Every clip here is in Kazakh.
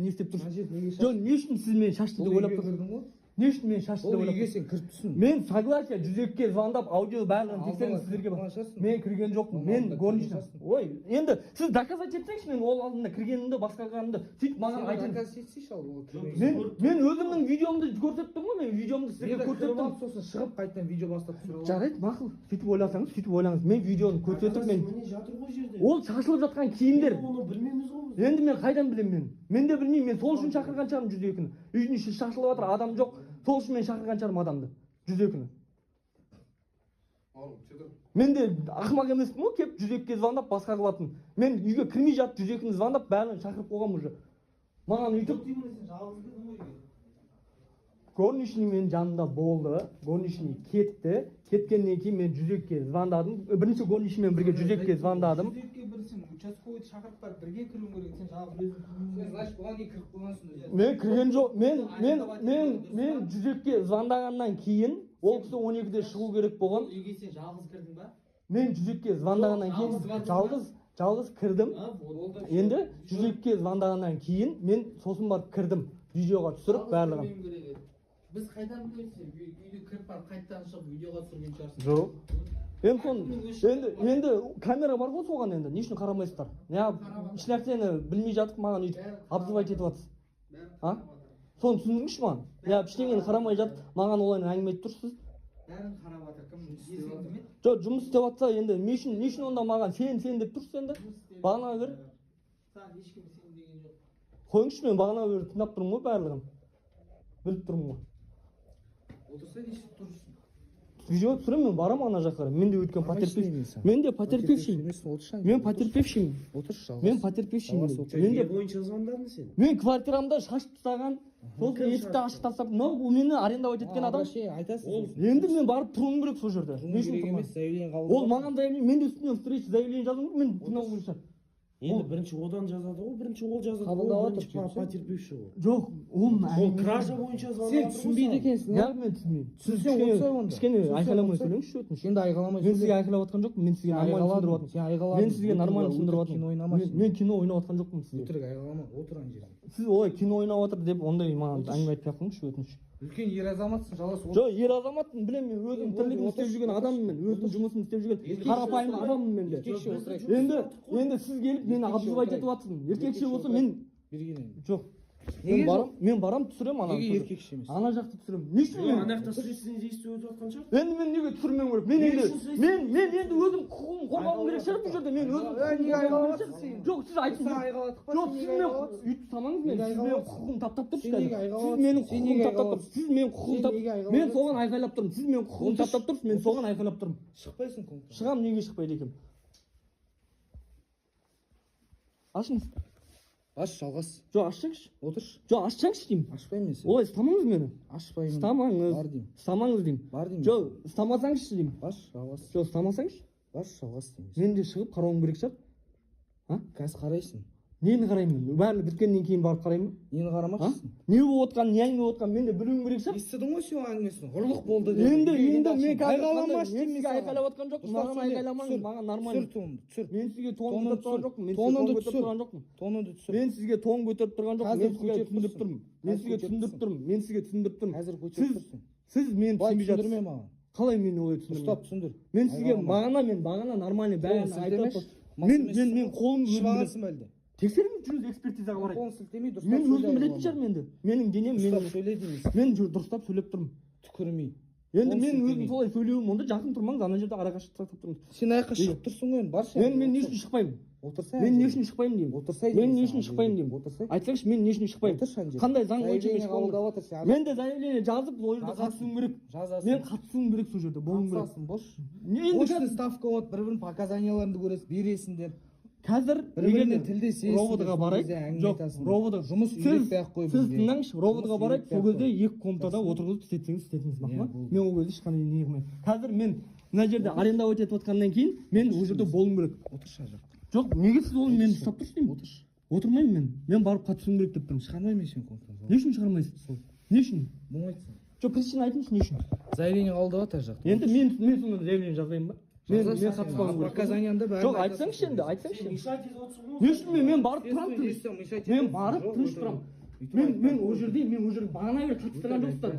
не істеп тұрсыз? Жоқ, не үшін сіз мені шашты деп ойлап тұрсыз? Не үшін мені шашты деп ойлап тұрсыз? Ол үйге сен кіріп тұрсың. Мен согласие жүзекке звондап аудио барлығын тексеріп сіздерге мен кірген жоқпын. Мен горничный. Ой, енді сіз доказать етсеңізші мен ол алдында кіргенімді, басқарғанымды. Сөйтіп маған айтыңыз. Доказать етсейші ал ол. Мен өзімнің видеомды көрсеттім ғой, мен видеомды сіздерге көрсеттім. Сосын шығып қайтадан видео бастап түсіріп алып. Жарайды, мақұл. Сөйтіп ойлаңыз. Мен видеоны көрсетіп мен ол шашылып жатқан киімдер. Оны білмейміз ғой. Енді мен қайдан білемін мен де білмеймін. Мен сол үшін шақырған шығармын 102-ні. Үйдің іші шашылып жатыр, адам жоқ. Сол үшін мен шақырған шығармын адамды. 102-ні. Мен де ақымақ емеспін ғой, кеп 102-ге звондап басқа қылатын. Мен үйге кірмей жатып 102-ні звондап бәрін шақырып қойғам уже. Маған үйтіп горничный мен жанымда болды. Горничный кетті. Кеткеннен кейін мен 102-ге звондадым. Бірінші горничныймен бірге 102-ге звондадым. 102-ге бірсің, участковыйды шақырып барып бірге кіруің керек. Сен жалғыз өзің. Значит, бұған дейін кіріп қойғансың. Мен кірген жоқ. Мен 102-ге звондағаннан кейін ол кісі 12-де шығу керек болған. Үйге сен жалғыз кірдің ба? Мен 102-ге звондағаннан кейін жалғыз кірдім. Енді 102-ге звондағаннан кейін мен сосын барып кірдім. Видеоға түсіріп барлығын. Біз қайдан білеміз, үйге кіріп барып қайттан шығып видеоға түсірген шығарсың. Жоқ. Енді камера бар ғой соған енді. Не үшін қарамайсыздар? Еш нәрсені білмей жатып маған өйтіп обзывать етіп жатсыз. Соны түсіндіңізші маған? Ештеңені қарамай жатып маған олайын әңгіме айтып тұрсыз. Бәрін қарап жатыр. Кім есің кім еді? Жоқ, жұмыс істеп жатса енді не үшін онда маған сен деп тұрсыз енді? Бағана бер. Саған ешкім сен деген жоқ. Қойыңызшы, мен бағана бер тыңдап тұрмын ғой барлығын. Біліп тұрмын ғой. Отырса нешіп тұрсың? Видео түсіремін, мен барам ана жаққа. Мен де өткен потерпевший. Мен де потерпевший. Мен потерпевший. Отыршы жалғыз. Мен потерпевший. Не бойынша звондадың сен? Мен квартирамда шаш тастаған, сол есікті ашық тастап, мынау мені арендовать еткен адам. Айтасыз. Енді мен барып тұруым керек сол жерде. Не үшін тұрмын? Ол маған заявление, мен де үстінен встреча заявление жаздым, мен тыңдау бойынша. Енді бірінші одан жазады ғой, бірінші ол жазады. Бірінші потерпевші ғой. Жоқ, ол кража бойынша звондады. Сен түсінбейді екенсің. Неғып мен түсінбеймін? Түсінсең отырсай онда. Кішкене айқайламай сөйлеңізші өтініш. Енді айқайламай Мен сізге айқайлап жатқан жоқпын, мен сізге нормально түсіндіріп жатырмын. Мен сізге нормально түсіндіріп жатырмын. Мен кино ойнап жатқан жоқпын сізге. Өтірік айқайлама, отыр ана жерге. Сіз олай кино ойнап жатыр деп ондай маған әңгіме айтпай ақ қойыңызшы өтініш. Үлкен ер азаматсың, жалғыз отыр. Жоқ, ер азаматпын, білемін, мен өзім тірлігін істеп жүрген адаммын мен, өзім жұмысын істеп жүрген қарапайым адаммын мен де. Енді сіз келіп мені обзывать етіп жатсың. Еркекше болса мен жоқ. Мен барам түсірем ана. Неге еркекше емес? Ана жақты түсірем. Не үшін мен? Ана жақта следственный действие өтіп жатқан шығар. Енді мен неге түсірмеуім керек? Мен енді өзім құқығымды қорғауым керек шығар бұл жерде. Мен өзім неге айқайлаватсың? Жоқ, сіз айтыңыз. Жоқ, сіз мен үйтіп самаңыз мен. Сіз менің құқығымды таптап тұрсыз қазір. Сіз менің құқығымды таптап тұрсыз. Сіз менің құқығымды мен соған айқайлап тұрмын. Сіз менің құқығымды таптап тұрсыз, мен соған айқайлап тұрмын. Шықпайсың конкурс. Шығам, неге шықпайды екенмін? Ашыңыз. Аш, жалғас. Жоқ, ашсаңызшы. Отыршы. Жоқ, ашсаңызшы деймін. Ашпаймын мен сені. Олай ұстамаңыз мені. Ашпаймын. Ұстамаңыз. Бар деймін. Ұстамаңыз деймін. Бар деймін. Жоқ, ұстамасаңызшы деймін. Баш, жалғас. Жоқ, ұстамасаңызшы. Баш, жалғас деймін. Мен де шығып қарауым керек шығар. Қазір қарайсың. Нені қараймын? Бәрі біткеннен кейін барып қараймын. Нені қарамақшысың? Не болып отқан, не әңгіме болып отқан, мен де білуім керек шығар. Естідің ғой сен әңгімесін. Ұрлық болды деп. Енді мен айқайламашы мен сізге айқайлап отқан жоқпын. Маған айқайламаңыз, маған нормально. Түсір тоныңды, түсір. Мен сізге тон көтеріп тұрған жоқпын. Тоныңды түсір. Мен сізге тон көтеріп тұрған жоқпын. Мен сізге түсіндіріп тұрмын. Мен сізге түсіндіріп тұрмын. Қазір көтеріп тұрсың. Сіз мені түсінбей жатсыз. Түсіндірме маған. Қалай мені олай түсіндірме? Ұстап түсіндір. Мен сізге бағана нормально бәрін айтып мен қолым шыбағансың ба әлде? Тексеріңіз, жүріңіз экспертизаға қарай. Қолын сілтемей дұрыстап мен өзім білетін шығармын енді. Менің денем мен дұрыстап сөйлеп тұрмын. Түкірмей. Енді мен өзім солай сөйлеуім, онда жақын тұрмаңыз, ана жерде арақашықтықта тұрмын. Сен аяққа шығып тұрсың ғой енді, баршы. Мен не үшін шықпаймын? Отырсай. Мен не үшін шықпаймын деймін? Отырсай. Мен не үшін шықпаймын деймін? Айтсаңшы, мен не үшін шықпаймын? Қандай заң бойынша мен шықпаймын? Мен де заявление жазып, ол жерде қатысуым керек. Мен қатысуым керек сол жерде, болуым керек. Жазасың, бош. Енді ставка болады, бір-бірінің показанияларыңды көресіз, бересіңдер. Қазір бір-біріне тілдесесіз. Роботға барайық. Жоқ, роботға жұмыс үйретпей ақ қой бізге. Сіз тыңдаңызшы, роботға барайық, сол кезде екі комнатада отырғызып істетсеңіз мақұл ма? Мен ол кезде ешқандай не қылмаймын. Қазір мен мына жерде арендовать етіп отқаннан кейін мен ол жерде болуым керек. Отыршы ар жақта. Жоқ, неге сіз оны мені ұстап тұрсыз деймін? Отыршы. Отырмаймын мен. Мен барып қатысуым керек деп тұрмын. Шығармаймын мен сені конкурсқа. Не үшін шығармайсыз? Не үшін? Мұң айтсың. Жоқ, причина айтыңызшы, не үшін? Заявление қабылдап ар жақта. Енді мен сонда заявление жазайын ба? Мен қатыспауым керек. Показанияңда бәрін. Жоқ, айтсаңызшы енді, айтсаңызшы. Не үшін мен барып тұрамын? Мен барып тыныш тұрамын. мен ол жерде бағана бері қатыстырған жоқсыздар.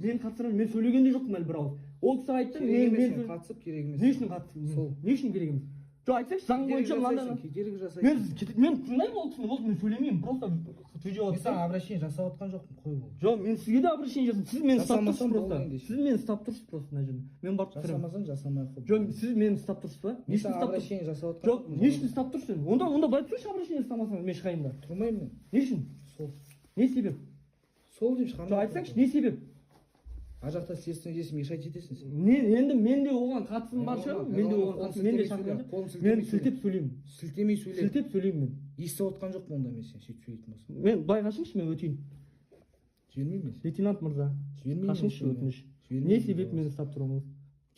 Мен қатыстырған, мен сөйлеген де жоқпын әлі бір ауыз. Ол кісі айтты, мен қатысып керек емес. не үшін қатысып? Сол. Не үшін керек емес? Жоқ, айтсаңшы, заң бойынша мынандай. Кедергі жасайсың. Мен тыңдаймын ол кісіні, мен сөйлемеймін, просто видео Мен саған обращение жасап отқан жоқпын, қой бұл. жоқ, мен сізге де обращение жасадым. Сіз мені ұстап тұрсыз Жасамасам просто. болды ендеше. Сіз мені ұстап тұрсыз просто мына жерде. Мен барып тұрамын. Жасамасаң жасамай ақ қой. жоқ, сіз мені ұстап тұрсыз ба? Мен саған обращение жасап отқан жоқ, не үшін ұстап тұрсың? Онда байып тұршы обращение жасамасаң, мен шығайын ба? Тұрмаймын мен. Не үшін? Сол. Не себеп? Сол деп жоқ, шығармай. айтсаңшы, не себеп? Ар жақта следственный действие мешать етесің сен. Енді мен де оған қатысым бар шығар, мен де оған қатысым, мен де шақырып мен сілтеп сөйлеймін. Сілтемей сөйле. Сілтеп сөйлеймін мен. Естіп отқан жоқпын онда мен сен сөйтіп сөйлейтін болсаң. Мен былай қашыңызшы, мен өтейін. Жібермеймін мен. Лейтенант мырза, Жібермеймін. қашыңызшы өтініш. Жібермеймін. Не себеп мені ұстап тұруыңыз?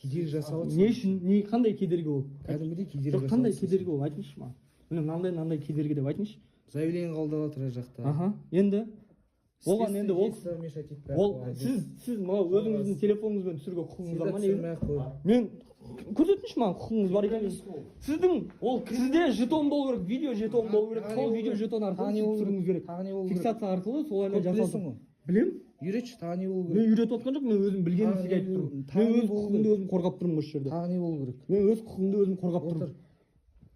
Кедергі жасап отырсың. Не үшін, қандай кедергі ол? Кәдімгідей кедергі жоқ, жасап қандай отырсың. кедергі ол, айтыңызшы маған. Міне мынандай кедергі деп айтыңызшы. Заявление қалдырып отыр ар жақта. Аха, енді оған енді сіз мынау өзіңіздің телефоныңызбен түсіруге құқығыңыз бар ма? Мен көрсетіңізші маған құқығыңыз бар екенін. Сіздің сізде жетон болу керек, видео жетон болу керек, сол видео жетон арқылы түсіруіңіз керек. Фиксация арқылы солаймен жасалсын. Білем? Үйретші, тағы не болу Мен керек? үйретіп отқан жоқ, мен өзім білгенімді сізге айтып тұрмын. Мен өз құқығымды өзім қорғап тұрмын осы жерде. Тағы не болу керек? Мен өз құқығымды өзім қорғап тұрмын.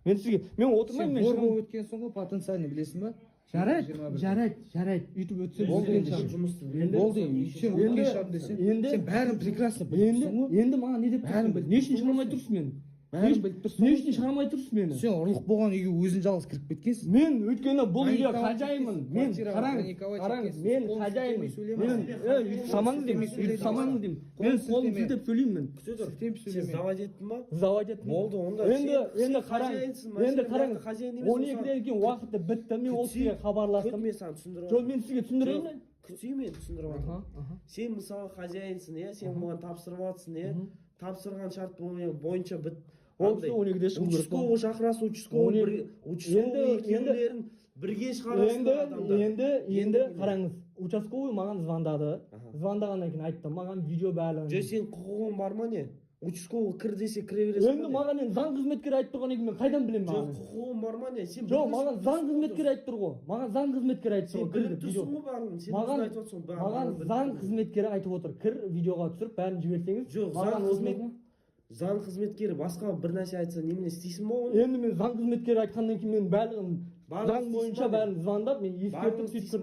Мен сізге, мен отырмаймын, мен Сен шығамын. болып өткен соң ғой потенциальный білесің ба? Жарайды. Үйтіп өтсе болды енді. Болды сен енді сен бәрін прекрасно білесің ғой. енді маған не деп Бәрін тұрсың? Не үшін шығармай тұрсың мені? Бәрін біліп тұрсың. Не үшін шығармай тұрсың мені? Сен ұрлық болған үйге өзің жалғыз кіріп кеткенсің. Мен өйткені бұл үйде Паниковать қожайынмын. етесің, Мен квартираға қараңыз, паниковать мен етесің. қожайынмын. Сөйлеме, Мен сөйлеме. өйтіп самаңыз деймін, өйтіп самаңыз деймін. Мен қолым сілтеп сөйлеймін. Сілтеп Сен сөйлеме. завод еттің ба? Завод еттім. Болды, онда Енді қараңыз. Енді қараңыз. 12-ден кейін уақыты бітті. Мен ол кісіге хабарластым. Мен саған түсіндіріп жоқ, мен сізге түсіндірейін бе? Күтсей мен түсіндіріп жатырмын. Сен мысалы хозяинсың, иә, сен маған тапсырып жатсың, иә. Тапсырған шарт бойынша біт. ол кісі 12-де шығу керек. Участковый шақырасың, участковый екеулерін бірге шығарасың. Енді қараңыз. Участковый маған звондады. Звондағаннан кейін айтты, маған видео барлығын. Же сен құқығың бар ма не? Участковый кір десе кіре бересің. Енді маған енді заң қызметкері айтып тұрғаннан кейін мен қайдан білемін Жоқ, маған? құқығың бар ма не? Сен жоқ, маған заң қызметкері айтып тұр ғой. Маған заң қызметкері айтып сен тұр. біліп тұрсың ғой барлығын. Сен өзің айтып отырсың маған заң қызметкері айтып отыр. Кір видеоға түсіріп бәрін жіберсеңіз. Жоқ, заң қызметкері басқа бір нәрсе айтса немене істейсің ба оны? Енді мен заң қызметкері айтқаннан кейін мен барлығын заң бойынша бәрін звондап, мен ескертіп сөйтіп.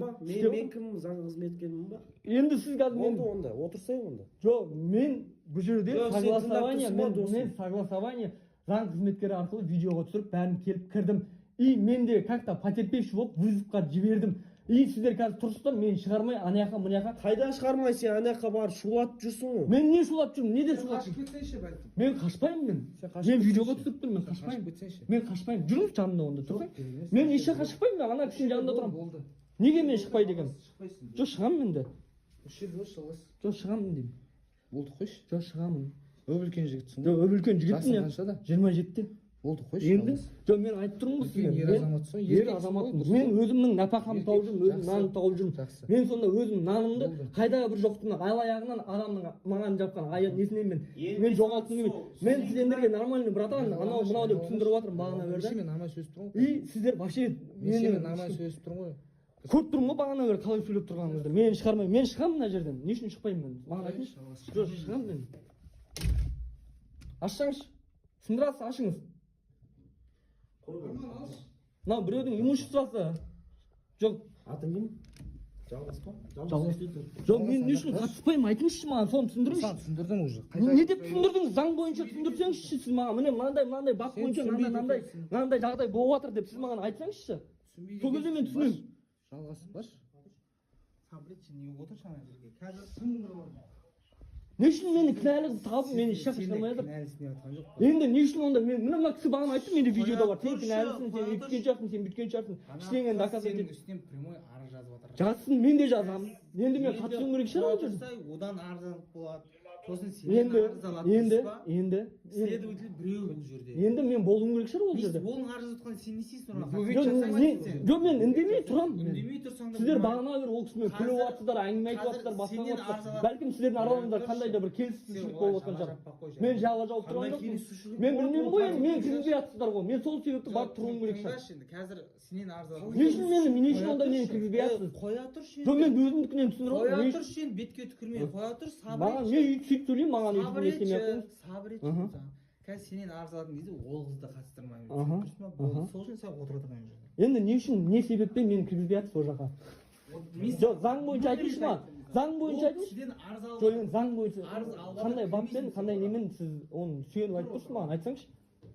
Мен кіммін, заң қызметкерімін ба? енді сіз қазір Болды онда, отырсай онда. жоқ, мен бұл жерде Жоқ, сен согласование, тыңдап тұрсың ба, досым? мен согласование заң қызметкері арқылы видеоға түсіріп бәрін келіп кірдім. И мен де как-то потерпевший болып вызовқа жібердім. И сіздер қазір тұрсыздар, мен шығармай ана жаққа мына жаққа. Қайда шығармай, сен ана жаққа барып шулатып жүрсің ғой. Мен не шулап жүрмін, не деп шулап Қашып жүрмін? кетсеңші бәлкім. Мен қашпаймын мен. Мен видеоға түсіріп тұрмын, мен қашпаймын. Мен қашпаймын. Жүріңіз жанымда онда, тұрсаң. Мен еш жаққа шықпаймын, мен ана кісінің жанында тұрамын. Болды. Неге мен шықпайды екенмін? Шықпайсың. жоқ, шығамын мен де. Осы жерде шығасың. жоқ, шығамын деймін. Болды қойшы. жоқ, шығамын. Өп-үлкен жігітсің жоқ, үлкен жігітпін Жасың я. қаншада? 27-те. Болды қойшы. енді жоқ, мен айтып тұрмын ғой сізге. Ер азаматсың. ер азаматпын. Мен өзімнің нәпақамды тауып жүрмін, өзім нанымды тауып жүрмін. Жақсы. Мен сонда өзім нанымды қайдағы бір жоқтың аяғынан адамның маған жапқан несінен мен жоғалтқым келмейді. Мен сіздерге нормальный братан, анау мынау деп түсіндіріп жатырмын бағана бері. Мен нормально сөйлесіп тұрмын ғой. И сіздер вообще Мен нормально сөйлесіп тұрмын ғой. көріп тұрмын ғой бағана бері қалай сөйлеп тұрғаныңызды. Мен шығармаймын. Мен шығамын мына жерден. Не үшін шықпаймын мен? Маған айтыңызшы. жоқ, шығамын мен. ашсаңызшы. сындырасыз, ашыңыз. мынау біреудің имуществосы. жоқ, Атың кім? Жалғыз ба? жоқ, мен не үшін қатыспаймын, айтыңызшы маған, соны түсіндіріңізші. Саған түсіндірдім уже. Не деп түсіндірдіңіз? Заң бойынша түсіндірсеңізші сіз маған. Міне мынандай бап бойынша мынандай жағдай болып жатыр деп сіз маған айтсаңызшы. сол кезде мен түсінемін. Жалғасып баршы. не үшін мені кінәлі қылып тауып мені еш жаққа шығармай жатыр? енді не үшін онда мен мына кісі бағана айтты, менде видеода бар. Сен кінәлісің, сен өйткен шығарсың, сен бүйткен шығарсың. Ештеңені доказать ет. Үстінен прямой арыз жазып жатыр. жазсын, мен де жазамын. енді мен қатысуым керек шығар ол жерде. Одан арыз жазып болады. сосын сенен арыз алады ба следователь біреу бұл жерде енді мен болуым керек шығар ол жерде оның арыз жатқан сен не істейсің жоқ мен үндемей тұрамын үндемей тұрсаң да сіздер бағана бір ол кісімен күліп жатсыздар әңгіме айтып жатсыздар басқа жатсыздар бәлкім сіздердің араларыңызда қандай да бір келіссөздік болып жатқан шығар мен жала жауып тұрған жоқпын мен білмеймін ғой енді мен кіргізбей жатсыздар ғой мен сол себепті барып тұруым керек шығар қазір сенен арыз алады не үшін не үшін онда мені кіргізбей жатсыз қоя тұршы жоқ мен өзімдікінен түсіндіріп қоя отырмын тұршы енді бетке түкірмей қоя тұр сабыр маған мен өйтіп сөйтіп сөйлеймін маған өйтіп не істемей ақ қойыңыз сабыр етші қазір сенен арыз алатын кезде ол қызды қатыстырмаймын дұрыс па болды сол үшін сен отырып отырған жерде енді не үшін не себеппен мені кіргізбей жатсыз ол жаққа жоқ заң бойынша айтыңызшы маған заң бойынша айтыңызшы сізден арыз алып жоқ енді заң бойынша қандай баппен қандай немен сіз оны сүйеніп айтып тұрсыз маған айтсаңызшы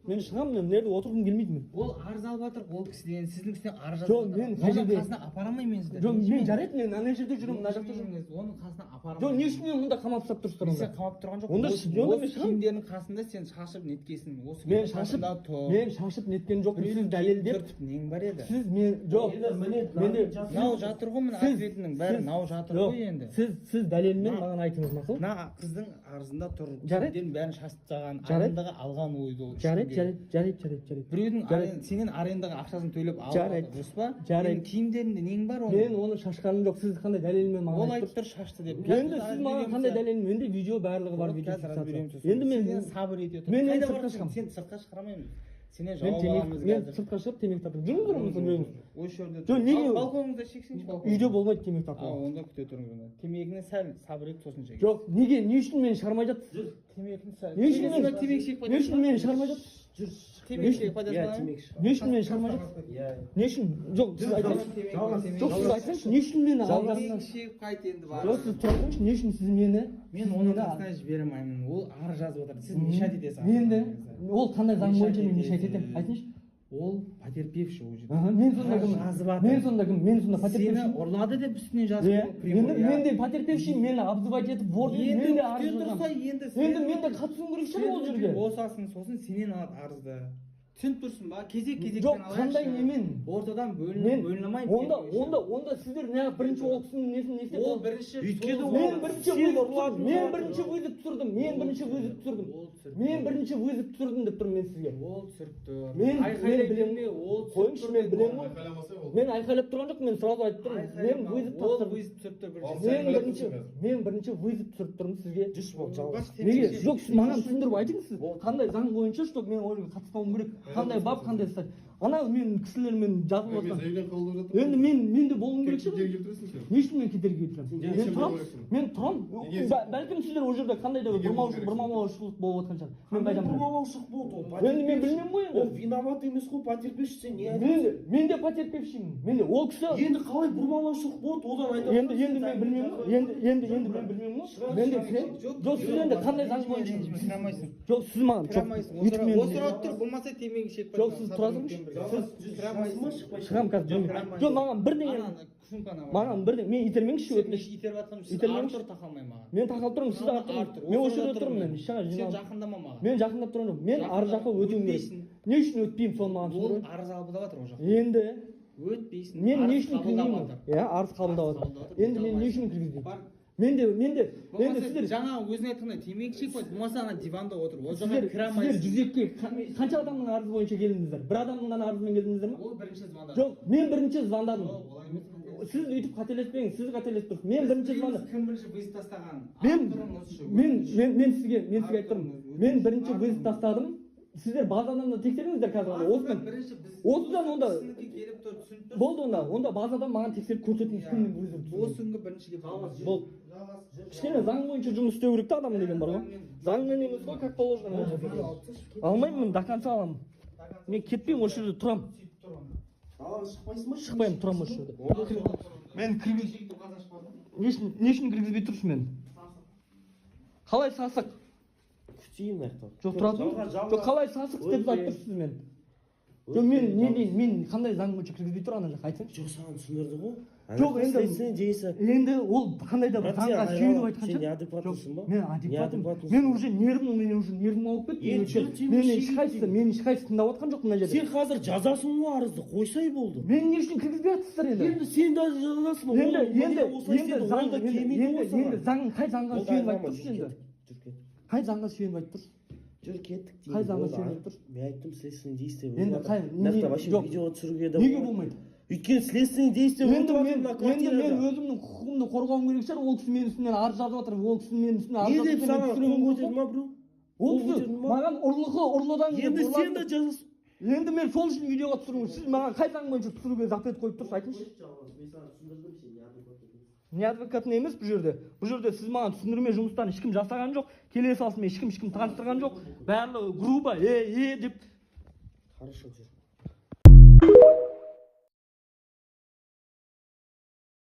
мен шығамын мен мына жерде отырғым келмейді мен ол арыз алып жатыр ол кісіден сіздің үстіне арыз жоқ мен қай қасына апара алмаймын мен сізді жоқ мен жарайды мен ана жерде жүремін мына жақта жүремін оның қасына апара жоқ не үшін мен мұнда қамап тастап тұрсыздар онда сен қамап тұрған жоқ онда мен шығамын киімдердің қасында сен шашып неткесің осы мен шашып неткен жоқпын сіз дәлелдеп нең бар еді сіз мен жоқ менде мынау жатыр ғой міне ответінің бәрі мынау жатыр ғой енді сіз дәлелмен маған айтыңыз мақұл мына қыздың арызында тұр жарайды киімдердің бәрін шашып тастаған жарайды арендаға алған ойды ол жарайды біреудің сенен арендаға ақшасын төлеп алып дұрыс па жарайды киімдерінде нең бар оның мен оны шашқаным жоқ сіз қандай дәлелмен маған ол айтып тұр шашты деп енді сіз маған қандай дәлелмен менде видео барлығы бар енді мен сабыр ете мен қайда сыртқа барасың шығамын сен сыртқа шығармаймын сенен жауап аламыз мен сыртқа шығып темекі тартып жүріңіздер біреуіңіз осы жерде жоқ неге балконыңызда шексеңші үйде болмайды темекі тарту онда күте тұрыңыз онда темекіні сәл сабыр ет сосын шек жоқ неге не үшін мені шығармай жатсыз темекіні сәл не үшін мен темекі шегіп не үшін мені шығармай жатсыз темекі шегіп пайдаланамын не үшін мені шығармай жатсыз не үшін жоқ сіз айтыңызшы жоқ сіз айтсаңызшы не үшін мені алдарынан шегіп қайт енді бар жоқ сіз тұра тұрыңызшы не үшін сіз мені мен оның қасына жібере алмаймын ол арыз жазып отыр сіз мешать етесіз енді ол қандай заң бойынша мен мешать етемін айтыңызшы ол потерпевший ол жерде мен сонда кім мен сонда кім мен сонда сені потерпевший ұрлады деп үстінен жазып енді мен де потерпевший мені обзывать етіп вор мен де арыз жазамын енді мен де қатысуым керек шығар ол жерге босасын сосын сенен алады арызды түсініп тұрсың ба кезек кезекпен жоқ қандай немен ортадан бөліне алмайды онда сіздер неғып бірінші ол кісінің несін не істеп ол бірінші өйткені мен бірінші вызов түсірдім мен бірінші вызов түсірдім деп тұрмын мен сізге ол түсіріпті мен айқайлай ол қойыңызшы мен білемін ғой мен айқайлап тұрған жоқпын мен сразу айтып тұрмын мен вызов тапсырдым мен бірінші вызов түсіріп тұрмын сізге неге жоқ сіз маған түсіндіріп айтыңыз сіз қандай заң бойынша что мен ол жерге қатыспауым керек қандай бап қандай статья ана мен кісілермен жазылып жатқан енді мен де болуым керек шығар не үшін мен кедергі келтіремін мен тұрамын бәлкім сіздер ол жерде қандай да бір бұрмалаушылық болып жатқан шығар мен қайдан бұрмалаушылық болды енді мен білмеймін ғой ол енді виноват емес қой потерпевший сен не мен де потерпевшиймін мен де ол кісі енді қалай бұрмалаушылық болды одан айта енді мен білмеймін ғой енді мен білмеймін ғой мен де жоқ сіз енді қандай заң бойынша кірамайсың жоқ сіз маған кірамайсың отырып тұр болмаса темекі шекпей жоқ сіз тұра тұрыңызшы шығамын қазір жоқ маған бірдеңе маған бірдеңе мен итермеңізші өтініш итеріп жатқан артур тақа алмай маған мен тақалып тұрмын сіз артур мен осы жерде тұрмын мен сен жақындама маған мен жақындап тұрған жоқпын мен ар жаққа өтуім керек не үшін өтпеймін соны маған ол түсіндіріп арыз қабылдап жатыр ол жақта енді өтпейсің мен не үшін кіргізбеймін иә арыз қабылдап жатыр енді мен не үшін кіргізбеймін енді сіздер жаңа өзің айтқандай темекі шекпей болмаса ана диванда отыр ол жаққа кіре алмайсың сіздер 102 қанша адамның арызы бойынша келдіңіздер бір адамның ғана арызымен келдіңіздер ма ол бірінші звондады жоқ мен бірінші звондадым сіз өйтіп қателеспеңіз сіз қателесіп тұрсыз мен бірінші звондадым кім бірінші вызов тастаған мен сізге айтып тұрмын мен бірінші вызов тастадым сіздер базадан да тексеріңіздер қазір осыдан онда болды онда базадан маған тексеріп көрсетіңіз кімнің вызовы осы күнгі бірінші болды кішкене заң бойынша жұмыс істеу керек та адам деген бар ғой заңмен емес қой как положено алмаймын мен до конца аламын мен кетпеймін осы жерде тұрамын шықпаймын тұрамын осы жерде мен не үшін кіргізбей тұрсыз мені қалай сасық күтейін жоқ тұра тұрыңыз жоқ қалай сасық деп айтып тұрсыз мен жоқ мен не дейін мен қандай заң бойынша кіргізбей тұр ана жаққа айтсаңшы жоқ саған түсіндірді ғой жоқ енді ол қандай да бір заңға сүйеніп айтқан сен неадекватсың ба мен адекватпын мен уже нервім ауып кетті мен ешқайсысы тыңдап отқан жоқпын мына жерде сен қазір жазасың ғой арызды қойсай болды мен не үшін кіргізбей жатсыздар енді сен де жазасың енді заң қай заңға сүйеніп айтып тұрсыз енді қай заңға сүйеніп айтып тұрсыз? жүр кеттік деймін. Қай заңға сүйеніп айтып тұрсыз? Мен айттым следственный действие Енді қай нақты вообще жоқ. видеоға түсіруге де Неге болмайды? өйткені следственный действие Енді болып мен жатыр мына квартирада. өзімнің құқығымды қорғауым керек шығар. Ол кісі менің үстімнен арыз жазып жатыр. Ол кісі менің үстімнен арыз Не жазып деп жатыр. саған қол көтерді ма бро? Ол қол кісі көтерді ма? маған ұрлыдан Енді сен де жазасың. Енді мен сол үшін видеоға түсіруім. Сіз маған қай заң бойынша түсіруге запрет қойып тұрсыз, айтыңызшы. Мен саған түсіндірдім, сен не адвокат емессің. Не адвокатың емес бұл жерде. Бұл жерде сіз маған түсіндірме жұмыстарын ешкім жасаған жоқ. Келе салысымен ешкім таныстырған жоқ. Барлығы грубо, деп. Хорошо жүр.